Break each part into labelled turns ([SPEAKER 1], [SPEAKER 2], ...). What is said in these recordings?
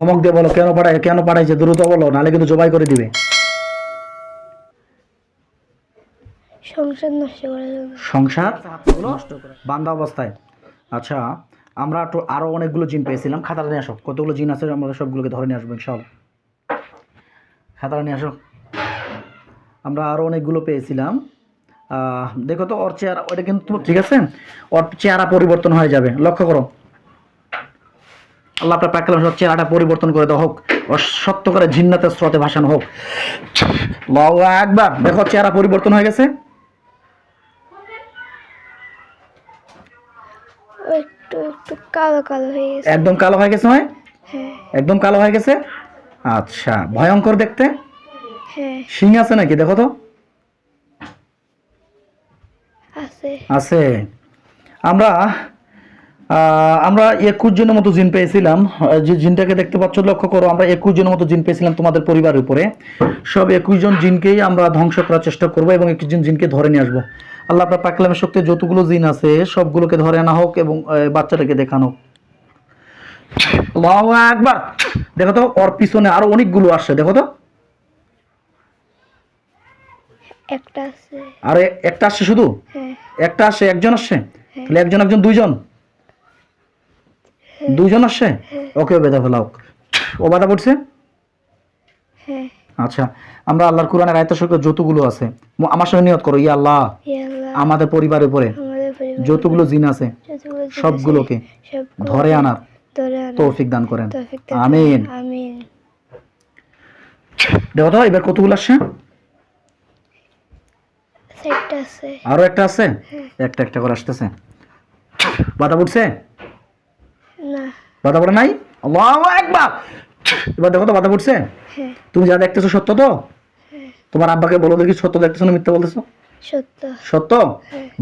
[SPEAKER 1] ধমক দিয়ে বলো কেন পাঠাইছে, দ্রুত বলো, নাহলে কিন্তু জবাই করে দিবে।
[SPEAKER 2] সংসার নষ্ট করার জন্য।
[SPEAKER 1] সংসার নষ্ট করে বান্ধা অবস্থায়। আচ্ছা, আমরা তো আরো অনেকগুলো জিন পেয়েছিলাম। খাতাটা নিয়ে আসো, কতগুলো জিন আছে আমরা সবগুলোকে ধরে নিয়ে আসবো ইনশাআল্লাহ। খাতাটা নিয়ে আসো। আমরা আরো অনেকগুলো পেয়েছিলাম। দেখো তো ওর চেহারা, ওটা কিন্তু ঠিক আছে, ওর চেহারা পরিবর্তন হয়ে যাবে, লক্ষ্য করো। আল্লাহ আপনার পাকলাম সব চেহারাটা পরিবর্তন করে দেওয়া হোক, ও সত্য করে জিন্নাতের স্রোতে ভাসানো হোক। আল্লাহু আকবার। দেখো চেহারা পরিবর্তন হয়ে গেছে।
[SPEAKER 2] একটু একটু কালো কালো হয়ে গেছে।
[SPEAKER 1] একদম কালো হয়ে গেছে নয়?
[SPEAKER 2] হ্যাঁ
[SPEAKER 1] একদম কালো হয়ে গেছে। আচ্ছা, ভয়ঙ্কর দেখতে।
[SPEAKER 2] হ্যাঁ
[SPEAKER 1] শিং আছে নাকি দেখো তো?
[SPEAKER 2] আছে।
[SPEAKER 1] আছে। আমরা 21 জনের মতো জিন পেয়েছিলাম। যে জিনটাকে দেখতে পাচ্ছ, লক্ষ্য করো, আমরা 21 জনের মতো জিন পেয়েছিলাম তোমাদের পরিবারের উপরে। সব 21 জন জিনকেই আমরা ধ্বংস করার চেষ্টা করবো এবং 21 জন জিনকে ধরে নিয়ে আসবো। আল্লাহ আপনার পাকলামের শক্তি যতগুলো জিন আছে সবগুলোকে ধরে আনা হোক এবং বাচ্চাটাকে দেখানো হোক। আল্লাহু আকবার। দেখো তো ওর পিছনে আরো অনেকগুলো আসছে, দেখো তো।
[SPEAKER 2] একটা আছে।
[SPEAKER 1] আরে একটা আসছে শুধু?
[SPEAKER 2] হ্যাঁ
[SPEAKER 1] একটা আসছে, একজন আসছে? তাহলে একজন দুইজন, দুইজন আসছে। ওকে বেঁধে ফেলাও। ও বাধা পড়ছে।
[SPEAKER 2] হ্যাঁ।
[SPEAKER 1] আচ্ছা, আমরা আল্লাহর কোরআনের আয়াত শব্দ যতগুলো আছে আমার সঙ্গে নিয়ত করো, ইয়া আল্লাহ,
[SPEAKER 2] ইয়া আল্লাহ,
[SPEAKER 1] আমাদের পরিবারের উপরে
[SPEAKER 2] আমাদের পরিবার
[SPEAKER 1] যতগুলো জিন আছে
[SPEAKER 2] যতগুলো জিন আছে,
[SPEAKER 1] সবগুলোকে
[SPEAKER 2] সবগুলোকে
[SPEAKER 1] ধরে আনার
[SPEAKER 2] ধরে আনার
[SPEAKER 1] তৌফিক দান করেন।
[SPEAKER 2] তৌফিক দান করেন।
[SPEAKER 1] আমিন।
[SPEAKER 2] আমিন।
[SPEAKER 1] দেখো তো এবার কতগুলো আসছে।
[SPEAKER 2] একটা আছে।
[SPEAKER 1] আরো একটা আছে। একটা একটা করে আসতেছে। বাধা পড়ছে?
[SPEAKER 2] না।
[SPEAKER 1] বাধা পড়ে নাই? আল্লাহু আকবার। এবার দেখো তো বাধা পড়ছে?
[SPEAKER 2] হ্যাঁ
[SPEAKER 1] তুমি যা দেখতেছো সত্য তো? তোমার আব্বাকে বলো দেখি, সত্য দেখতেছো না মিথ্যা বলতেছো?
[SPEAKER 2] সত্য।
[SPEAKER 1] সত্য।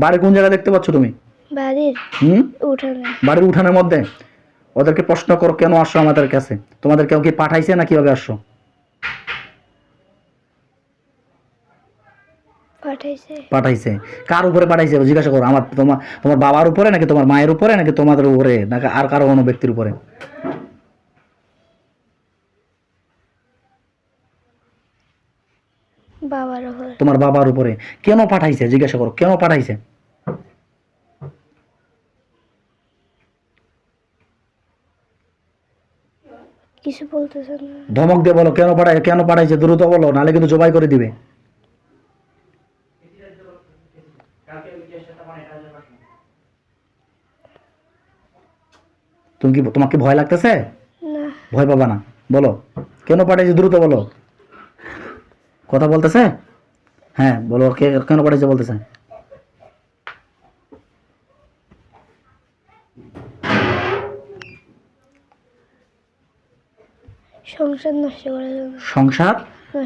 [SPEAKER 1] বাড়ি কোন জায়গায় দেখতে পাচ্ছ তুমি?
[SPEAKER 2] বাড়ির
[SPEAKER 1] হুম,
[SPEAKER 2] উঠানে।
[SPEAKER 1] বাড়ির উঠানের মধ্যে। ওদেরকে প্রশ্ন করো, কেন আসছো আমাদের কাছে? তোমাদের কেউ কি পাঠাইছে না কিভাবে আসছো?
[SPEAKER 2] পাঠাইছে।
[SPEAKER 1] পাঠাইছে। কার উপরে পাঠাইছে জিজ্ঞাসা করো। তোমার বাবার উপরে নাকি তোমার মায়ের উপরে নাকি তোমাদের উপরে নাকি আর কারো কোনো ব্যক্তির উপরে?
[SPEAKER 2] বাবার উপর।
[SPEAKER 1] তোমার বাবার উপরে। কেন পাঠাইছে জিজ্ঞাসা করো, কেন পাঠাইছে?
[SPEAKER 2] কিছু বলতেছে না।
[SPEAKER 1] ধমক দিয়ে বলো, কেন পাঠাইছে, দ্রুত বলো, নাহলে কিন্তু জবাই করে দিবে। তোমাকে ভয় লাগতেছে?
[SPEAKER 2] না।
[SPEAKER 1] ভয় পাবা না, বলো কেন পাঠাইছে, দ্রুত বলো। কথা বলতেছে? হ্যাঁ বলো, কেন পাঠাইছে বলতেছে।
[SPEAKER 2] সংসার নষ্ট করার জন্য।
[SPEAKER 1] সংসার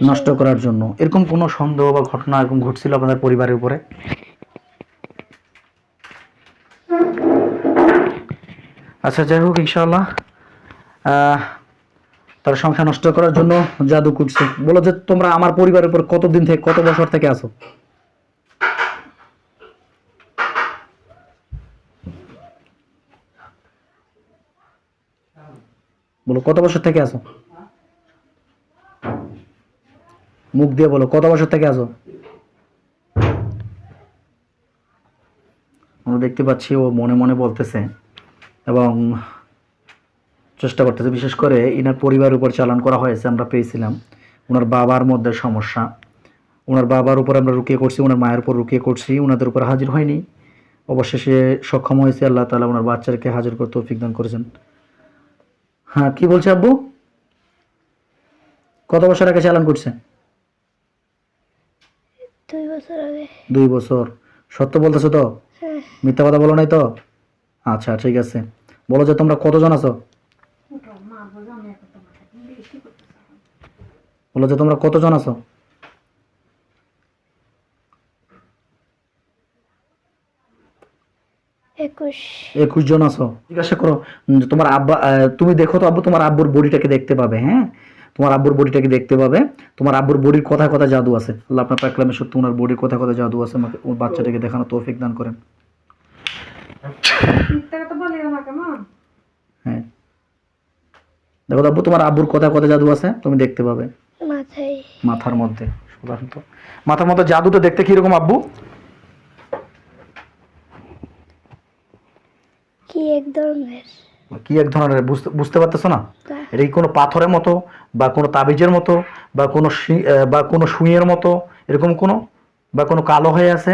[SPEAKER 1] নষ্ট করার জন্য। এরকম কোনো সন্দেহ বা ঘটনা এরকম ঘটছিল আপনাদের পরিবারের উপরে? আচ্ছা, যাই হোক, ইনশাআল্লাহ তার সংসার নষ্ট করার জন্য জাদু করছে। বলো যে তোমরা আমার পরিবারের উপর কতদিন থেকে, কত বছর থেকে আছো? বলো কত বছর থেকে আছো? মুখ দিয়ে বলো কত বছর থেকে আছো? আমরা দেখতে পাচ্ছি ও মনে মনে বলতেছে এবং চেষ্টা করতেছে। বিশেষ করে ইনার পরিবারের উপর চালান করা হয়েছে, আমরা পেয়েছিলাম। ওনার বাবার মধ্যে সমস্যা, ওনার বাবার উপর আমরা রুকিয়ে করছি, ওনার মায়ের উপর রুকিয়ে করছি, ওনাদের উপর হাজির হয়নি। অবশেষে সক্ষম হয়েছে, আল্লাহ তাআলা ওনার বাচ্চাকে হাজির করতে তৌফিক দান করেছেন। হ্যাঁ, কি বলছে আব্বু? কত বছর আগে চালান করছে?
[SPEAKER 2] 2 বছর আগে।
[SPEAKER 1] 2 বছর। সত্য বলতেছো তো?
[SPEAKER 2] হ্যাঁ।
[SPEAKER 1] মিথ্যা কথা বলো নাই তো? আচ্ছা, ঠিক আছে। বলো যে তোমরা কতজন আছো? বলো যে তোমরা কতজন আছো? 21 জন আছো। জিজ্ঞাসা করো তোমার আব্বা, তুমি দেখো তো আব্বু, তোমার আব্বুর বডিটাকে দেখতে পাবে। হ্যাঁ, তোমার আব্বুর বডিটাকে দেখতে পাবে। তোমার আব্বুর বডির কথায় কথায় জাদু আছে। আল্লাহ আপনার পাকলামে সত্যি ওনার বডির কথায় কথায় জাদু আছে। আমাকে ওর বাচ্চাটাকে দেখানো তৌফিক দান করেন। হ্যাঁ, দেখো তো আব্বু, তোমার আব্বুর কোথায় কোথায় জাদু আছে তুমি দেখতে পাবে।
[SPEAKER 2] মাথায়।
[SPEAKER 1] মাথার মধ্যে সাধারণত, মাথার মধ্যে জাদুটা দেখতে কিরকম আব্বু?
[SPEAKER 2] কি এক ধরনের?
[SPEAKER 1] কি এক ধরনের বুঝতে বুঝতে পারতেছো না?
[SPEAKER 2] না।
[SPEAKER 1] এটা কি কোনো পাথরের মতো, বা কোনো তাবিজের মতো, বা কোনো বা কোনো সুইয়ের মতো, এরকম কোনো, বা কোনো কালো হয়ে আছে?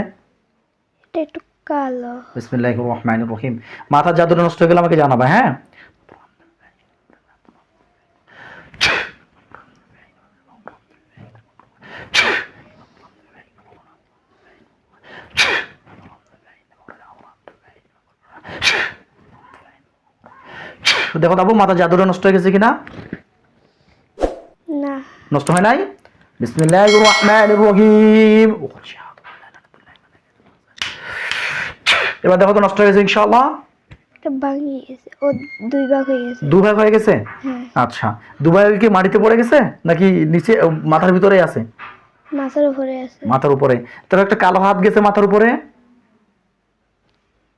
[SPEAKER 2] এটা একটু কালো।
[SPEAKER 1] বিসমিল্লাহির রহমানির রহিম। মাথার জাদুটা নষ্ট হয়ে গেলে আমাকে জানাবে, হ্যাঁ? দেখো তো আব্বু, মাথার জাদুটা নষ্ট হয়ে গেছে কিনা?
[SPEAKER 2] না।
[SPEAKER 1] নষ্ট হয় নাই? বিসমিল্লাহির রহমানির রহিম। এবার দেখো তো নষ্ট হয়ে গেছে ইনশাআল্লাহ।
[SPEAKER 2] এটা ভাঙি গেছে, ও দুই ভাগ হয়ে গেছে।
[SPEAKER 1] দুভাগ হয়ে গেছে?
[SPEAKER 2] হ্যাঁ।
[SPEAKER 1] আচ্ছা, দুভাগ কি মাটিতে পড়ে গেছে নাকি নিচে মাথার ভিতরেই আছে?
[SPEAKER 2] মাথার উপরে আছে।
[SPEAKER 1] মাথার উপরে। তাহলে একটা কালো হাত গেছে মাথার উপরে।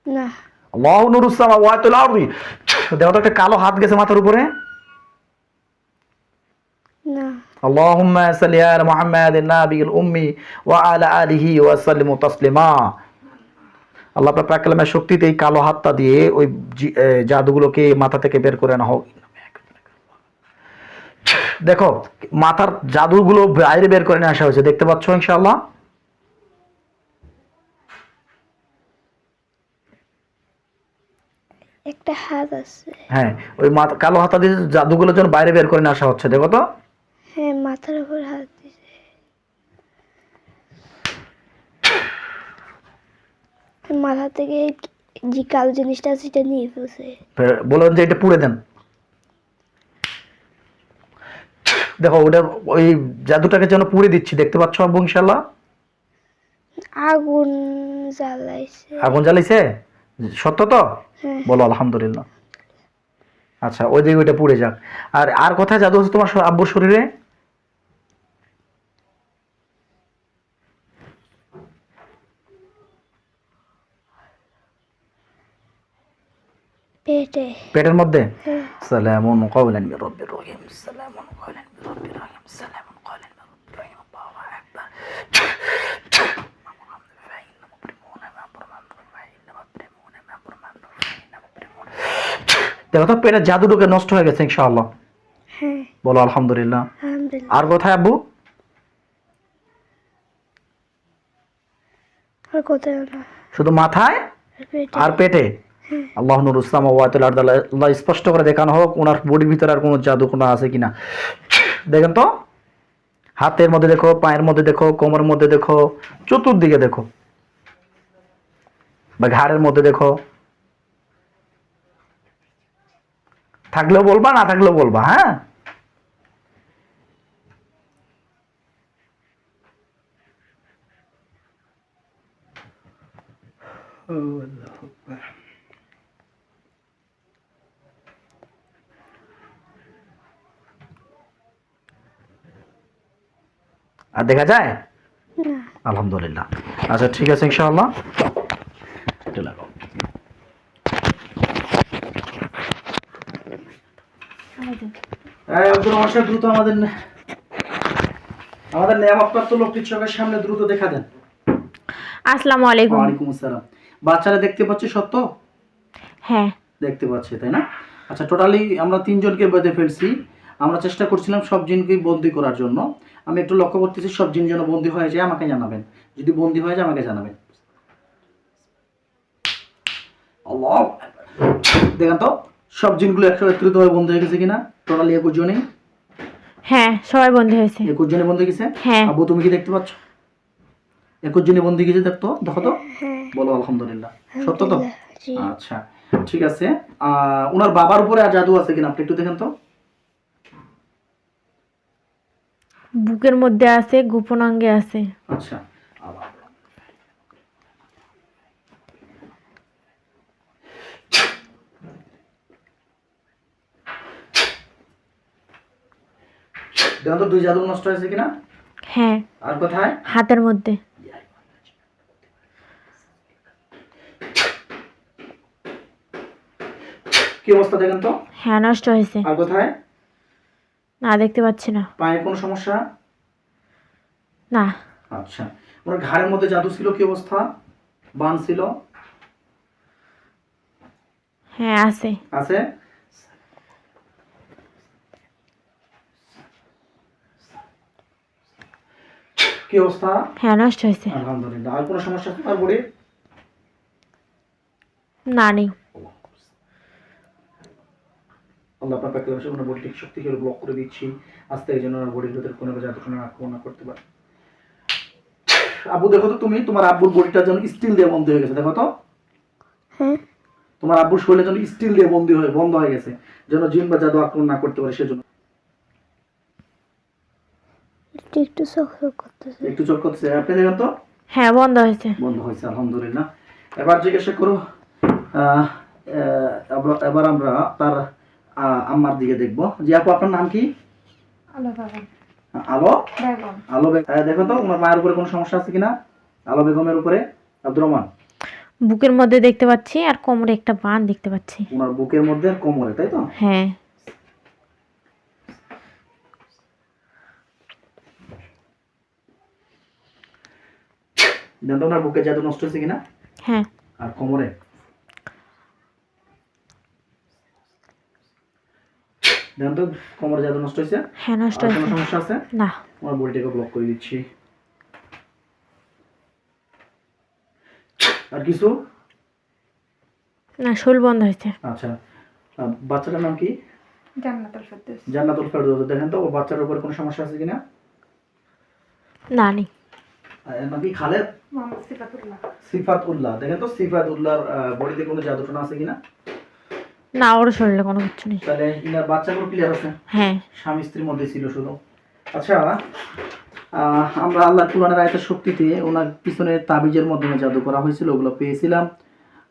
[SPEAKER 2] না।
[SPEAKER 1] আল্লাহু নূরুস সামাওয়াতি ওয়াল আরদি। দেখো তো একটা কালো হাত গেছে মাথার উপরে।
[SPEAKER 2] না।
[SPEAKER 1] আল্লাহুম্মা সাল্লি আলা মুহাম্মাদিন নাবিয়িল উম্মি ওয়া আলা আলিহি ওয়া সাল্লিমু তাসলিমা। আল্লাহ পাক পাক কালামের শক্তিতে এই কালো হাতটা দিয়ে ওই জাদুগুলোকে মাথা থেকে বের করে আনা হোক। দেখো, মাথার জাদুগুলো বাইরে বের করে নিয়ে আসা হয়েছে, দেখতে পাচ্ছ ইনশাআল্লাহ।
[SPEAKER 2] একটা হাত আছে।
[SPEAKER 1] হ্যাঁ, ওই মাথা কালো হাতা দিয়ে জাদুগুলো যেন বাইরে বের করে নিয়ে আসা হচ্ছে, দেখো তো।
[SPEAKER 2] হ্যাঁ, মাথার উপর হাত দিছে। মাথা থেকে যে কালো জিনিসটা আছে সেটা নিয়ে ফেলছে।
[SPEAKER 1] বললেন যে এটা পুড়ে দেন। দেখো ওটা, ওই জাদুটাকে যেন পুড়ে দিচ্ছি, দেখতে পাচ্ছ আব্বু ইনশাআল্লাহ।
[SPEAKER 2] আগুন জ্বালাইছে।
[SPEAKER 1] আগুন জ্বালিয়েছে? সত্য তো?
[SPEAKER 2] হ্যাঁ।
[SPEAKER 1] বলো আলহামদুলিল্লাহ। আচ্ছা, ওই দিকে ওইটা পুড়ে যাক। আর আর কোথায় জাদু আছে তোমার আব্বুর শরীরে?
[SPEAKER 2] পেটে।
[SPEAKER 1] পেটের মধ্যে?
[SPEAKER 2] হ্যাঁ।
[SPEAKER 1] সালামুন কাওলান মির রাব্বির রহিম, সালামুন কাওলান মির রাব্বির রহিম, সালামুন কাওলান মির রাব্বির রহিম। আল্লাহু আকবার। দেখো তো পেটের জাদুটাকে নষ্ট হয়ে গেছে ইনশাআল্লাহ।
[SPEAKER 2] হ্যাঁ।
[SPEAKER 1] বলো আলহামদুলিল্লাহ।
[SPEAKER 2] আলহামদুলিল্লাহ।
[SPEAKER 1] আর কোথায় আব্বু?
[SPEAKER 2] আর কোথাও না।
[SPEAKER 1] শুধু মাথায়
[SPEAKER 2] আর পেটে।
[SPEAKER 1] আর পেটে? আল্লাহ নূরুস সামাওয়াতি ওয়াল আরদি। আল্লাহ স্পষ্ট করে দেখানো হোক ওনার বডির ভিতরে আর কোনো জাদু কোনো আছে কিনা। দেখেন তো, হাতের মধ্যে দেখো, পায়ের মধ্যে দেখো, কোমরের মধ্যে দেখো, চতুর্দিকে দেখো, বা ঘাড়ের মধ্যে দেখো। থাকলেও বলবা, না থাকলেও বলবা, হ্যাঁ? আর দেখা যায়?
[SPEAKER 2] না।
[SPEAKER 1] আলহামদুলিল্লাহ। আচ্ছা ঠিক আছে ইনশাআল্লাহ। এটা লাগাও। আব্দুল রহমান সাহেব, দ্রুত আমাদের নিয়ামতপ্রাপ্ত লোক চিকিৎসকের সামনে দ্রুত দেখা দেন।
[SPEAKER 3] আসসালামু আলাইকুম।
[SPEAKER 1] ওয়ালাইকুম আসসালাম। বাচ্চারা দেখতে পাচ্ছে সত্য?
[SPEAKER 3] হ্যাঁ।
[SPEAKER 1] দেখতে পাচ্ছে, তাই না? আচ্ছা, টোটালি আমরা 3 জনকে বেঁধে ফেলছি। আমরা চেষ্টা করছিলাম সব জিনকে বন্দি করার জন্য। আমি একটু লক্ষ্য করতেছি সব জিন যেন বন্দি হয়ে যায়, আমাকে জানাবেন। যদি বন্দি হয়ে যায় আমাকে জানাবেন। আল্লাহ, দেখেন তো সব জিনগুলো একত্রিত হয়ে বন্ধ হয়ে গেছে কিনা। টোটালি 21 জনই।
[SPEAKER 3] হ্যাঁ, সবাই বন্ধ হয়েছে।
[SPEAKER 1] 21 জনই বন্ধ হয়ে গেছে।
[SPEAKER 3] হ্যাঁ।
[SPEAKER 1] আব্বু তুমি কি দেখতে পাচ্ছ? 21 জনই বন্ধ গেছে, দেখতো, দেখো তো।
[SPEAKER 2] হ্যাঁ।
[SPEAKER 1] বলো আলহামদুলিল্লাহ। সত্য তো?
[SPEAKER 2] আলহামদুলিল্লাহ, জি।
[SPEAKER 1] আচ্ছা ঠিক আছে। ওনার বাবার উপরে আর জাদু আছে কিনা আপনি একটু দেখেন তো।
[SPEAKER 3] বুকের মধ্যে আছে, গোপনাঙ্গে আছে।
[SPEAKER 1] আচ্ছা, দেখেন তো 2 জাদু নষ্ট হয়েছে কিনা।
[SPEAKER 3] হ্যাঁ।
[SPEAKER 1] আর কোথায়?
[SPEAKER 3] হাতের মধ্যে।
[SPEAKER 1] কি অবস্থা দেখেন তো।
[SPEAKER 3] হ্যাঁ, নষ্ট হয়েছে।
[SPEAKER 1] আর কোথায়?
[SPEAKER 3] না, দেখতে পাচ্ছি না।
[SPEAKER 1] পায়ে কোনো সমস্যা?
[SPEAKER 3] না।
[SPEAKER 1] আচ্ছা, ওনার ঘাড়ের মধ্যে জাদু ছিল, কি অবস্থা? বান ছিল?
[SPEAKER 3] হ্যাঁ, আছে।
[SPEAKER 1] আছে? কি অবস্থা?
[SPEAKER 3] হ্যাঁ, নষ্ট হয়েছে।
[SPEAKER 1] আলহামদুলিল্লাহ। আর কোনো সমস্যা আছে তার বডির?
[SPEAKER 3] না, নেই।
[SPEAKER 1] আল্লাহ আপনার পাকে বসে ওনার বডিটিকে শক্তিশালী ব্লক করে দিচ্ছি। আজ থেকে যেন ওনার বডির ভিতরে কোনো জাদু টোনা আক্রমণ না করতে পারে। আব্বু দেখো তো, তুমি তোমার আব্বুর বডিটা যেন স্টিল দিয়ে বন্ধ হয়ে গেছে, দেখো তো।
[SPEAKER 2] হ্যাঁ,
[SPEAKER 1] তোমার আব্বুর শরীরে যেন স্টিল দিয়ে বন্ধ হয়ে গেছে, যেন জিন বা জাদু আক্রমণ না করতে পারে সেজন্য।
[SPEAKER 2] একটু একটু চকচক করতেছে।
[SPEAKER 1] একটু চোখ করছে, আপনি দেখেন তো।
[SPEAKER 3] হ্যাঁ, বন্ধ হয়েছে।
[SPEAKER 1] বন্ধ হয়েছে, আলহামদুলিল্লাহ। এবার জিজ্ঞাসা করো, আহ, এবার আমরা তার আম্মার দিকে দেখবো। জি আপু, আপনার নাম কি? আলো আলো দেখো তো ওনার মায়ের উপরে কোনো সমস্যা আছে কিনা, আলো বেগমের উপরে। আব্দুর রহমান,
[SPEAKER 3] বুকের মধ্যে দেখতে পাচ্ছি আর কোমরে একটা বান দেখতে পাচ্ছি।
[SPEAKER 1] ওনার বুকের মধ্যে আর কোমরে, তাই তো?
[SPEAKER 3] হ্যাঁ।
[SPEAKER 1] দেন তো ওনার বুকে জাদু নষ্ট হয়েছে কিনা,
[SPEAKER 3] হ্যাঁ।
[SPEAKER 1] আর কোমরে। দেন তো কোমরে জাদু নষ্ট হয়েছে।
[SPEAKER 3] হ্যাঁ, নষ্ট
[SPEAKER 1] আর কোনো
[SPEAKER 3] হয়েছে।
[SPEAKER 1] সমস্যা আছে?
[SPEAKER 3] না।
[SPEAKER 1] ওনার বডিটাকে ব্লক করে দিচ্ছি। আর কিছু?
[SPEAKER 3] না, শোল বন্ধ হয়েছে।
[SPEAKER 1] আচ্ছা, বাচ্চাটার নাম কি?
[SPEAKER 3] জান্নাতুল ফেরদৌস।
[SPEAKER 1] জান্নাতুল ফেরদৌস। দেখেন তো ও বাচ্চার উপরে কোনো সমস্যা আছে কিনা।
[SPEAKER 3] না, নেই।
[SPEAKER 1] এর নাম কি? খালেদ সিফাতুল্লাহ। দেখেন তো সিফাতুল্লাহর বডিতে কোনো জাদু টোনা আছে কিনা।
[SPEAKER 3] না, ওর শরীরে কোনো কিছু নেই।
[SPEAKER 1] তাহলে ইনার বাচ্চাগুলো ক্লিয়ার আছে।
[SPEAKER 3] হ্যাঁ।
[SPEAKER 1] স্বামী স্ত্রীর মধ্যে ছিল শুধু। আচ্ছা, আমরা আল্লাহ কুরআনের আয়াতের শক্তিতে ওনার পিছনে তাবিজের মাধ্যমে জাদু করা হয়েছিল, ওগুলো পেয়েছিলাম।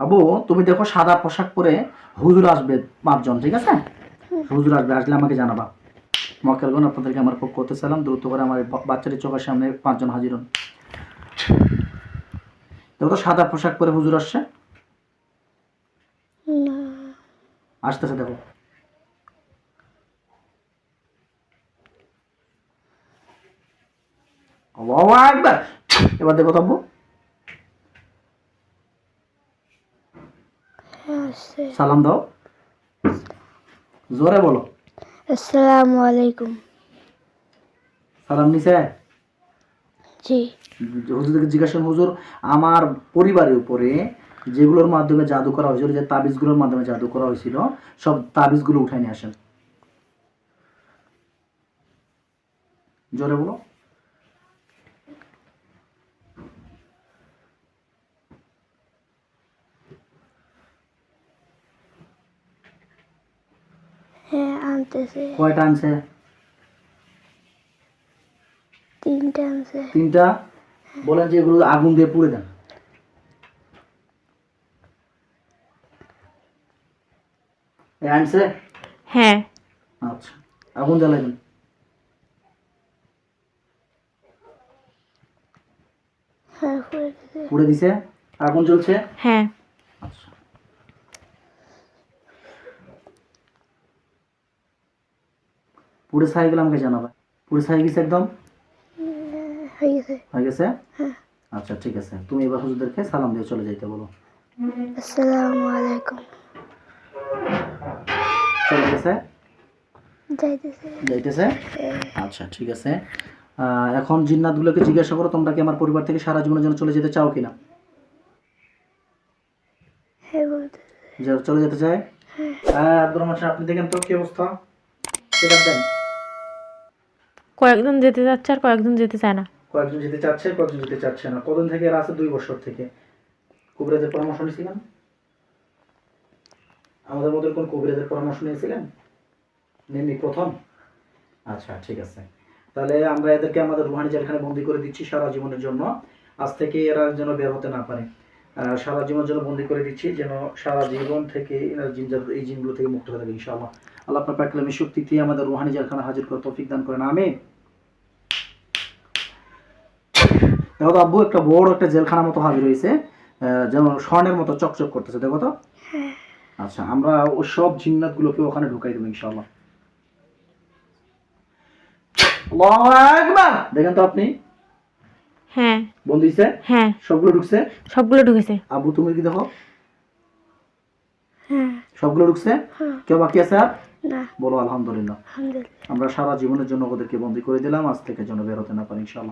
[SPEAKER 1] আবু, তুমি দেখো সাদা পোশাক পরে হুজুর আসবে 5 জন, ঠিক আছে? হুজুর আসবে, আসলে আমাকে জানাবা। মক্কেলগণ, আপনাদেরকে আমার পক্ষ হতে সালাম। দ্রুত করে আমার বাচ্চাটির চোখের সামনে 5 জন হাজির হন। দেখো তো সাদা পোশাক পরে হুজুর আসছে,
[SPEAKER 2] না,
[SPEAKER 1] আসতেছে, দেখো। আল্লাহু আকবার। এবার দেখো তো আব্বু,
[SPEAKER 2] হ্যাঁ আছে।
[SPEAKER 1] সালাম দাও, জোরে বলো।
[SPEAKER 2] আসসালামু আলাইকুম।
[SPEAKER 1] সালাম নিছে?
[SPEAKER 2] জি।
[SPEAKER 1] হুজুরকে জিজ্ঞাসা করুন, হুজুর আমার পরিবারের উপরে যেগুলোর মাধ্যমে জাদু করা হয়েছিল, যে তাবিজগুলোর মাধ্যমে জাদু করা হয়েছিল, সব তাবিজগুলো উঠাই নিয়ে আসেন। জোরে বলো।
[SPEAKER 2] হ্যাঁ, আনতেছে।
[SPEAKER 1] কয়টা আনছে?
[SPEAKER 2] 3টা আনছে।
[SPEAKER 1] 3টা। বলেন যে এগুলো আগুন দিয়ে পুড়ে দেন। আনছে?
[SPEAKER 3] হ্যাঁ।
[SPEAKER 1] আচ্ছা, আগুন জ্বালাবেন।
[SPEAKER 2] হ্যাঁ,
[SPEAKER 1] পুড়ে দিছে, আগুন জ্বলছে।
[SPEAKER 3] হ্যাঁ।
[SPEAKER 1] আচ্ছা, পুড়ে ছাই গেলে আমাকে জানাবে। পুড়ে ছাই গেছে একদম?
[SPEAKER 2] হয়ে গেছে।
[SPEAKER 1] হয়ে গেছে?
[SPEAKER 2] হ্যাঁ।
[SPEAKER 1] আচ্ছা, ঠিক আছে। তুমি এবার হুজুরদেরকে সালাম দিয়ে চলে যাইতে বলো।
[SPEAKER 2] আসসালামু আলাইকুম।
[SPEAKER 1] চলে গেছে?
[SPEAKER 2] যাইতেছে।
[SPEAKER 1] যাইতেছে? আচ্ছা, ঠিক আছে। এখন জিন্নাতগুলোকে জিজ্ঞাসা করো, তোমরা কি আমার পরিবার থেকে সারা জীবনের জন্য চলে যেতে চাও কিনা?
[SPEAKER 2] হ্যাঁ, বলতেছে।
[SPEAKER 1] চলে যেতে চায়? হ্যাঁ। আব্দুর রহমান সাহেব, আপনি দেখেন তো কি অবস্থা, সেটা দেন।
[SPEAKER 3] কয়েকজন যেতে যাচ্ছে আর কয়েকজন যেতে চায় না।
[SPEAKER 1] কয়েকজন যেতে চাচ্ছে, কয়েকজন যেতে চাচ্ছে না। কতদিন থেকে এরা আছে? 2 বছর থেকে। কবিরাজের পরামর্শ নিয়েছিলেন? আমাদের মধ্যে কোন কবিরাজের পরামর্শ নিয়েছিলেন? নেননি, প্রথম? আচ্ছা, ঠিক আছে। তাহলে আমরা এদেরকে আমাদের রুহানি জেলখানায় বন্দি করে দিচ্ছি সারা জীবনের জন্য। আজ থেকে এরা যেন বের হতে না পারে। সারা জীবনের জন্য বন্দি করে দিচ্ছি, যেন সারা জীবন থেকে এরা এই জিনগুলো থেকে মুক্ত হয়ে থাকে ইনশাআল্লাহ। আল্লাহ আপনার পাকলামি শক্তি দিয়ে আমাদের রুহানি জেলখানা হাজির করে তৌফিক দান করেন, আমিন। দেখো তো আব্বু, একটা বড় একটা জেলখানার মতো হাজির হয়েছে, যেমন স্বর্ণের মতো চকচক করতেছে, দেখো তো। আচ্ছা, আমরা ওই সব জিন্নাতগুলোকে ওখানে ঢুকাই দেবো ইনশাআল্লাহ। আল্লাহু আকবার। দেখেন তো আপনি
[SPEAKER 3] হ্যাঁ
[SPEAKER 1] বন্ধ হইছে?
[SPEAKER 3] হ্যাঁ
[SPEAKER 1] সবগুলো ঢুকছে?
[SPEAKER 3] সবগুলো ঢুকেছে।
[SPEAKER 1] আবু তুমি কি দেখো?
[SPEAKER 2] হ্যাঁ।
[SPEAKER 1] সবগুলো ঢুকছে?
[SPEAKER 2] হ্যাঁ।
[SPEAKER 1] কেউ বাকি আছে আর?
[SPEAKER 2] না।
[SPEAKER 1] বলো আলহামদুলিল্লাহ।
[SPEAKER 2] আলহামদুলিল্লাহ।
[SPEAKER 1] আমরা সারা জীবনের জন্য ওদেরকে বন্দী করে দিলাম, আজ থেকে যেন বেরোতে না পারে ইনশাআল্লাহ।